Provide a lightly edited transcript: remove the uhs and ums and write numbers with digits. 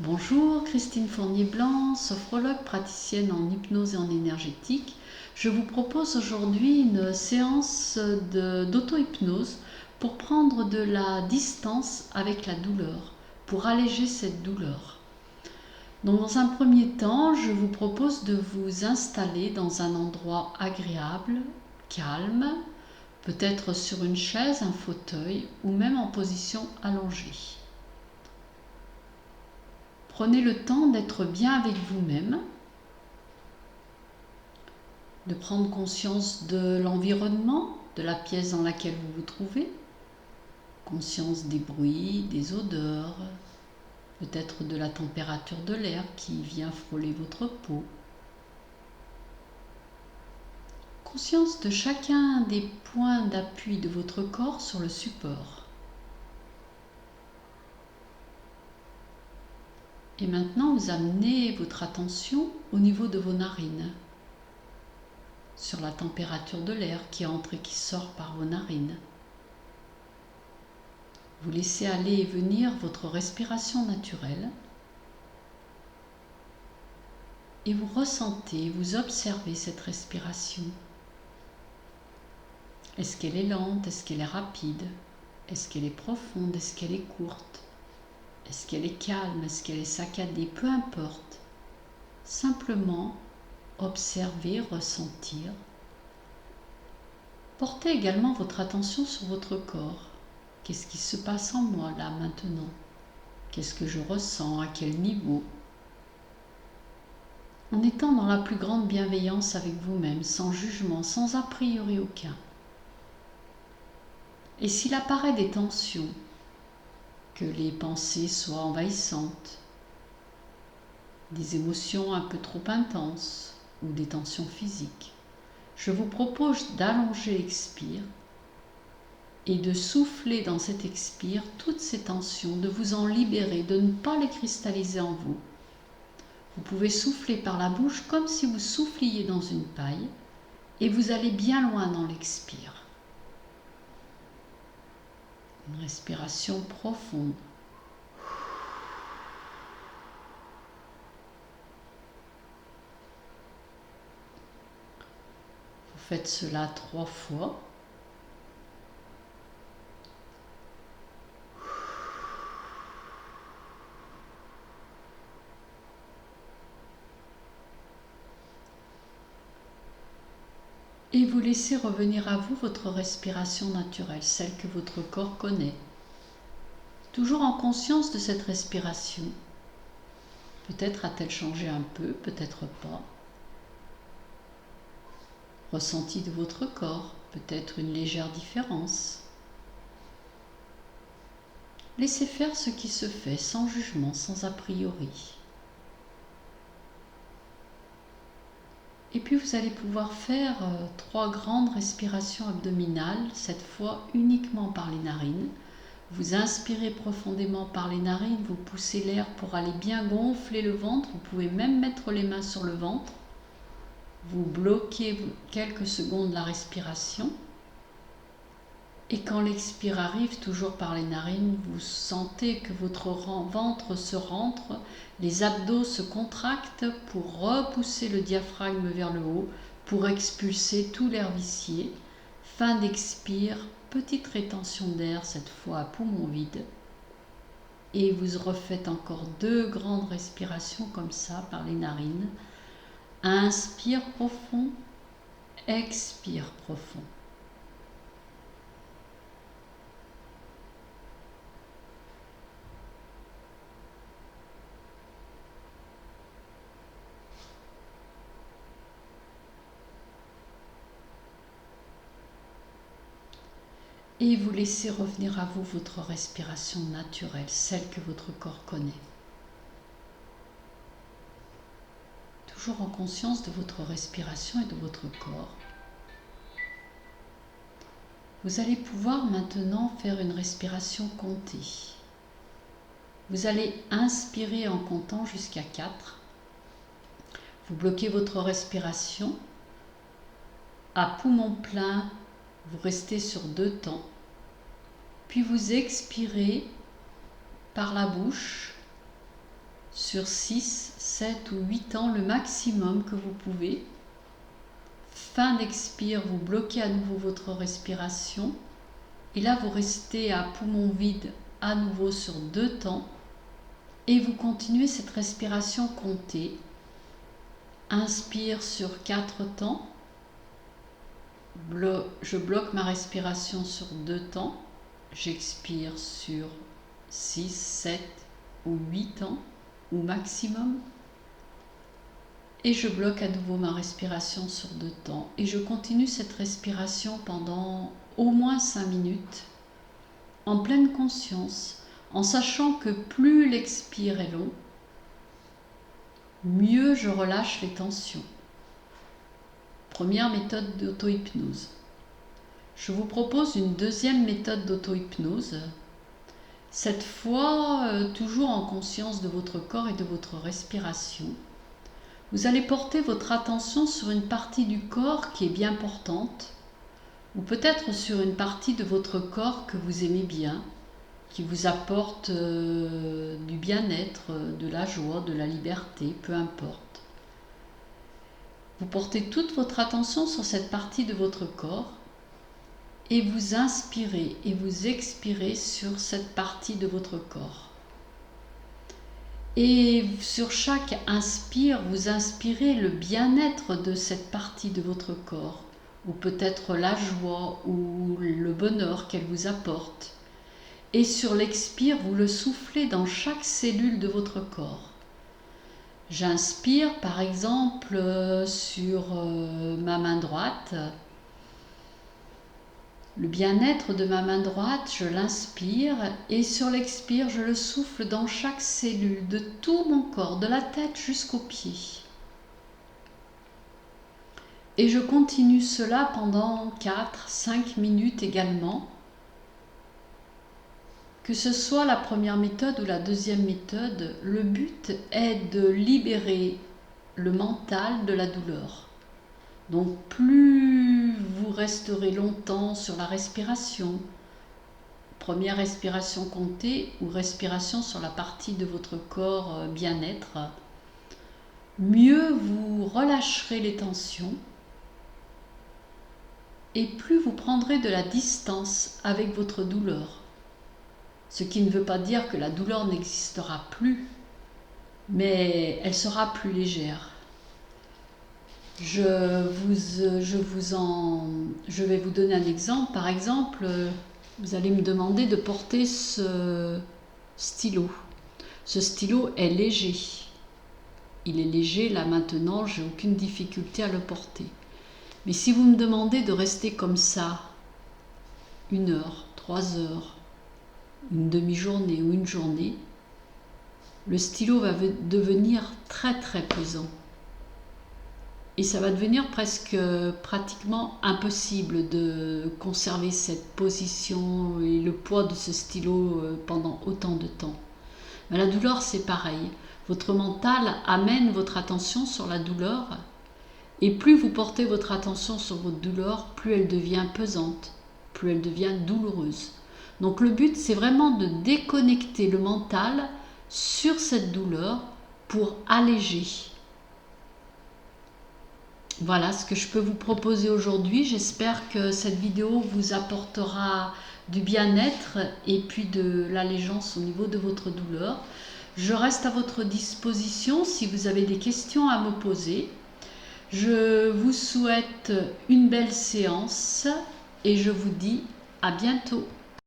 Bonjour, Christine Fournier-Blanc, sophrologue praticienne en hypnose et en énergétique. Je vous propose aujourd'hui une séance d'auto-hypnose pour prendre de la distance avec la douleur, pour alléger cette douleur. Donc, dans un premier temps, je vous propose de vous installer dans un endroit agréable, calme, peut-être sur une chaise, un fauteuil ou même en position allongée. Prenez le temps d'être bien avec vous-même, de prendre conscience de l'environnement, de la pièce dans laquelle vous vous trouvez, conscience des bruits, des odeurs, peut-être de la température de l'air qui vient frôler votre peau. Conscience de chacun des points d'appui de votre corps sur le support. Et maintenant, vous amenez votre attention au niveau de vos narines, sur la température de l'air qui entre et qui sort par vos narines. Vous laissez aller et venir votre respiration naturelle et vous ressentez, vous observez cette respiration. Est-ce qu'elle est lente? Est-ce qu'elle est rapide? Est-ce qu'elle est profonde? Est-ce qu'elle est courte? Est-ce qu'elle est calme? Est-ce qu'elle est saccadée? Peu importe. Simplement observer, ressentir. Portez également votre attention sur votre corps. Qu'est-ce qui se passe en moi là maintenant? Qu'est-ce que je ressens? À quel niveau? En étant dans la plus grande bienveillance avec vous-même, sans jugement, sans a priori aucun. Et s'il apparaît des tensions, que les pensées soient envahissantes, des émotions un peu trop intenses ou des tensions physiques, je vous propose d'allonger l'expire et de souffler dans cet expire toutes ces tensions, de vous en libérer, de ne pas les cristalliser en vous. Vous pouvez souffler par la bouche comme si vous souffliez dans une paille et vous allez bien loin dans l'expire. Une respiration profonde. Vous faites cela 3 fois. Et vous laissez revenir à vous votre respiration naturelle, celle que votre corps connaît. Toujours en conscience de cette respiration. Peut-être a-t-elle changé un peu, peut-être pas. Ressenti de votre corps, peut-être une légère différence. Laissez faire ce qui se fait sans jugement, sans a priori. Et puis vous allez pouvoir faire 3 grandes respirations abdominales, cette fois uniquement par les narines. Vous inspirez profondément par les narines, vous poussez l'air pour aller bien gonfler le ventre. Vous pouvez même mettre les mains sur le ventre. Vous bloquez quelques secondes la respiration. Et quand l'expire arrive, toujours par les narines, vous sentez que votre ventre se rentre, les abdos se contractent pour repousser le diaphragme vers le haut, pour expulser tout l'air vicié. Fin d'expire, petite rétention d'air, cette fois à poumon vide. Et vous refaites encore 2 grandes respirations comme ça par les narines. Inspire profond, expire profond. Et vous laissez revenir à vous votre respiration naturelle, celle que votre corps connaît. Toujours en conscience de votre respiration et de votre corps. Vous allez pouvoir maintenant faire une respiration comptée. Vous allez inspirer en comptant jusqu'à 4. Vous bloquez votre respiration. À poumon plein, vous restez sur 2 temps. Puis vous expirez par la bouche sur 6, 7 ou 8 ans, le maximum que vous pouvez. Fin d'expire, vous bloquez à nouveau votre respiration. Et là, vous restez à poumon vide à nouveau sur 2 temps. Et vous continuez cette respiration comptée. Inspire sur 4 temps. Je bloque ma respiration sur 2 temps. J'expire sur 6, 7 ou 8 temps ou maximum. Et je bloque à nouveau ma respiration sur 2 temps. Et je continue cette respiration pendant au moins 5 minutes, en pleine conscience, en sachant que plus l'expire est long, mieux je relâche les tensions. Première méthode d'auto-hypnose. Je vous propose une deuxième méthode d'auto-hypnose. Cette fois, toujours en conscience de votre corps et de votre respiration. Vous allez porter votre attention sur une partie du corps qui est bien portante, ou peut-être sur une partie de votre corps que vous aimez bien, qui vous apporte du bien-être, de la joie, de la liberté, peu importe. Vous portez toute votre attention sur cette partie de votre corps et vous inspirez et vous expirez sur cette partie de votre corps. Et sur chaque inspire, vous inspirez le bien-être de cette partie de votre corps, ou peut-être la joie ou le bonheur qu'elle vous apporte. Et sur l'expire, vous le soufflez dans chaque cellule de votre corps. J'inspire par exemple sur ma main droite. Le bien-être de ma main droite, je l'inspire et sur l'expire, je le souffle dans chaque cellule de tout mon corps, de la tête jusqu'aux pieds. Et je continue cela pendant 4-5 minutes également. Que ce soit la première méthode ou la deuxième méthode, le but est de libérer le mental de la douleur. Donc plus vous resterez longtemps sur la respiration, première respiration comptée ou respiration sur la partie de votre corps bien-être, mieux vous relâcherez les tensions et plus vous prendrez de la distance avec votre douleur. Ce qui ne veut pas dire que la douleur n'existera plus, mais elle sera plus légère. Je vais vous donner un exemple. Par exemple, vous allez me demander de porter ce stylo. Ce stylo est léger. Il est léger là maintenant, j'ai aucune difficulté à le porter. Mais si vous me demandez de rester comme ça, 1 heure, 3 heures, une demi-journée ou une journée, le stylo va devenir très très pesant. Et ça va devenir pratiquement impossible de conserver cette position et le poids de ce stylo pendant autant de temps. Mais la douleur, c'est pareil. Votre mental amène votre attention sur la douleur et plus vous portez votre attention sur votre douleur, plus elle devient pesante, plus elle devient douloureuse. Donc le but, c'est vraiment de déconnecter le mental sur cette douleur pour alléger. Voilà ce que je peux vous proposer aujourd'hui. J'espère que cette vidéo vous apportera du bien-être et puis de l'allégeance au niveau de votre douleur. Je reste à votre disposition si vous avez des questions à me poser. Je vous souhaite une belle séance et je vous dis à bientôt.